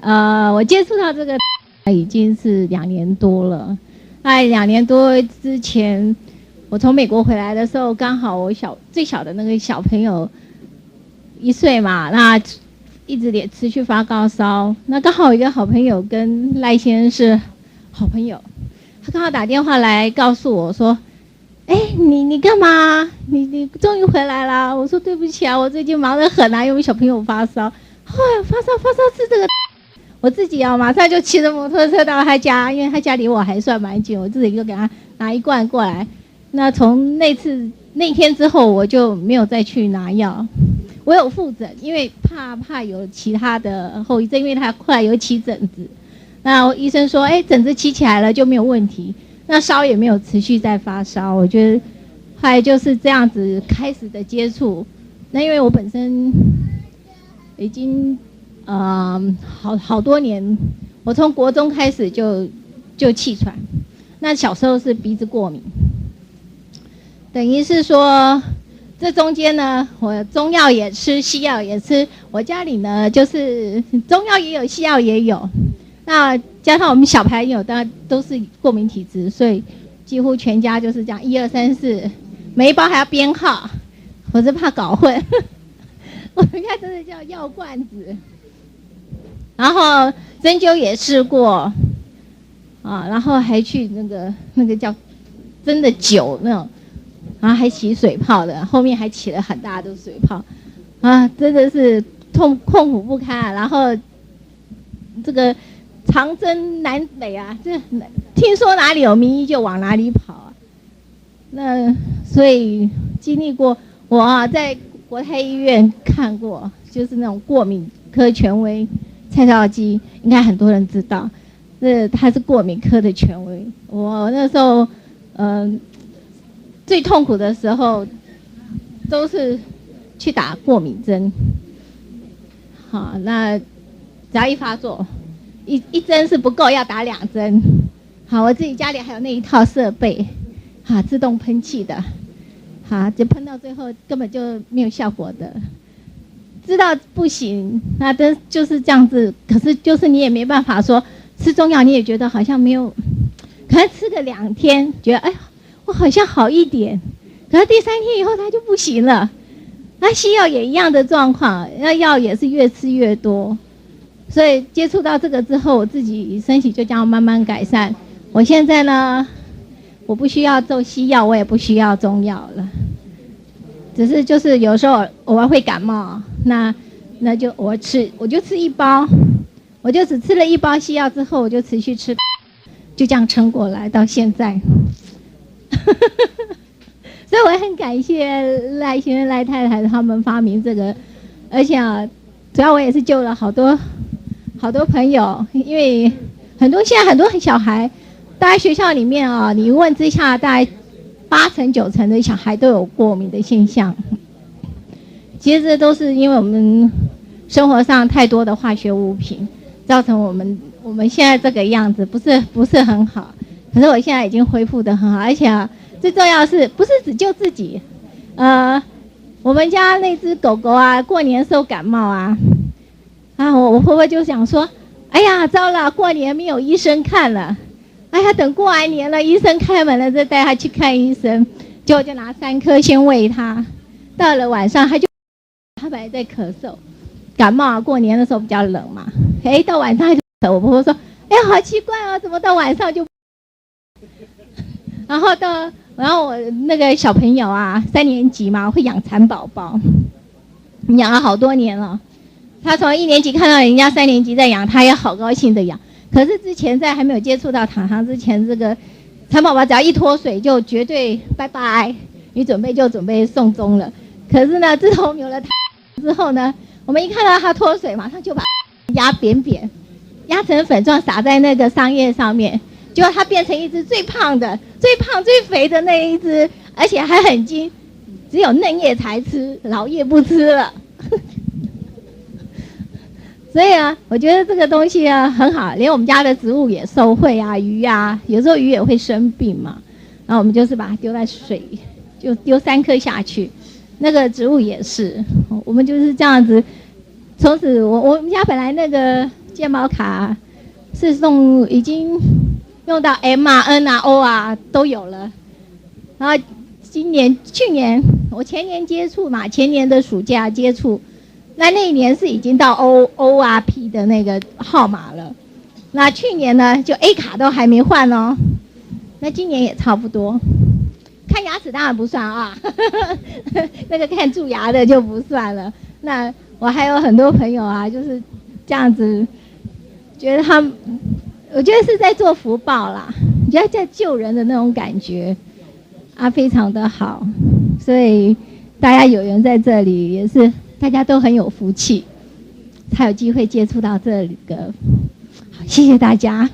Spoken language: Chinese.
我接触到这个已经是2年多了。在2年多之前，我从美国回来的时候，刚好我最小的那个小朋友1岁嘛，那一直也持续发高烧。那刚好有一个好朋友跟赖先生是好朋友，他刚好打电话来告诉我说：“哎，你干嘛？你终于回来了。”我说：“对不起啊，我最近忙得很啊，因为小朋友发烧。”后来发烧是这个。我自己马上就骑着摩托车到他家，因为他家离我还算蛮近，我自己就给他拿1罐过来。那从那天之后，我就没有再去拿药。我有复诊，因为怕有其他的后遗症，因为他后来有起疹子。那医生说，疹子起来了就没有问题，那烧也没有持续在发烧。我觉得后来就是这样子开始的接触。那因为我本身已经好多年，我从国中开始就气喘，那小时候是鼻子过敏，等于是说这中间呢，我中药也吃，西药也吃，我家里呢就是中药也有，西药也有，那加上我们小朋友当然都是过敏体质，所以几乎全家就是这样1、2、3、4，每一包还要编号，我是怕搞混，我们家真的叫药罐子。然后针灸也试过，然后还去那个叫真的灸那种，然后还起水泡的，后面还起了很大的水泡，真的是痛苦不堪。然后这个长征南北啊，这听说哪里有名医就往哪里跑啊。那所以经历过，我在国泰医院看过，就是那种过敏科权威。蔡兆基应该很多人知道，他是过敏科的权威。我那时候，最痛苦的时候，都是去打过敏针。好，那只要一发作，一针是不够，要打2针。好，我自己家里还有那一套设备，自动喷气的，就喷到最后根本就没有效果的。知道不行，那就是这样子。可是就是你也没办法说吃中药，你也觉得好像没有，可能吃个2天，觉得我好像好一点，可是第3天以后它就不行了。那西药也一样的状况，那药也是越吃越多。所以接触到这个之后，我自己身体就这样慢慢改善。我现在呢，我不需要做西药，我也不需要中药了。只是就是有时候偶尔会感冒，那就我就吃1包，我就只吃了1包西药之后，我就持续吃，就这样撑过来到现在。所以我也很感谢赖先生、赖太太他们发明这个，而且主要我也是救了好多朋友，因为现在很多小孩，大家学校里面你一问之下，大概8成9成的小孩都有过敏的现象。其实这都是因为我们生活上太多的化学物品，造成我们现在这个样子，不是很好。可是我现在已经恢复得很好，而且最重要的是不是只救自己？我们家那只狗狗过年的时候感冒我婆婆就想说，哎呀，糟了，过年没有医生看了。哎呀，等过完年了，医生开门了，再带他去看医生。结果就拿3颗先喂他，到了晚上他本来在咳嗽，感冒过年的时候比较冷嘛，到晚上就咳。我婆婆说，好奇怪怎么到晚上就，然后我那个小朋友3年级嘛，会养蚕宝宝，养了好多年了。他从1年级看到人家3年级在养，他也好高兴的养。可是之前在还没有接触到糖糖之前，这个蚕宝宝只要一脱水就绝对拜拜，你准备送终了。可是呢，自从有了糖之后呢，我们一看到他脱水，马上就把压扁扁，压成粉状撒在那个桑叶上面，结果它变成一只最胖最肥的那一只，而且还很精，只有嫩叶才吃，老叶不吃了。所以我觉得这个东西很好，连我们家的植物也受惠鱼有时候鱼也会生病嘛，然后我们就是把它丢在水，就丢3颗下去，那个植物也是，我们就是这样子。从此我们家本来那个健保卡是已经用到 M 啊、N 啊、O 啊都有了。然后去年我前年接触嘛，前年的暑假接触，那一年是已经到 ORP 的那个号码了。那去年呢，就 A 卡都还没换哦。那今年也差不多。看牙齿当然不算啊，那个看蛀牙的就不算了。那我还有很多朋友啊，就是这样子，觉得我觉得是在做福报啦，觉得在救人的那种感觉啊，非常的好。所以大家有缘在这里，也是大家都很有福气，才有机会接触到这里的。好，谢谢大家。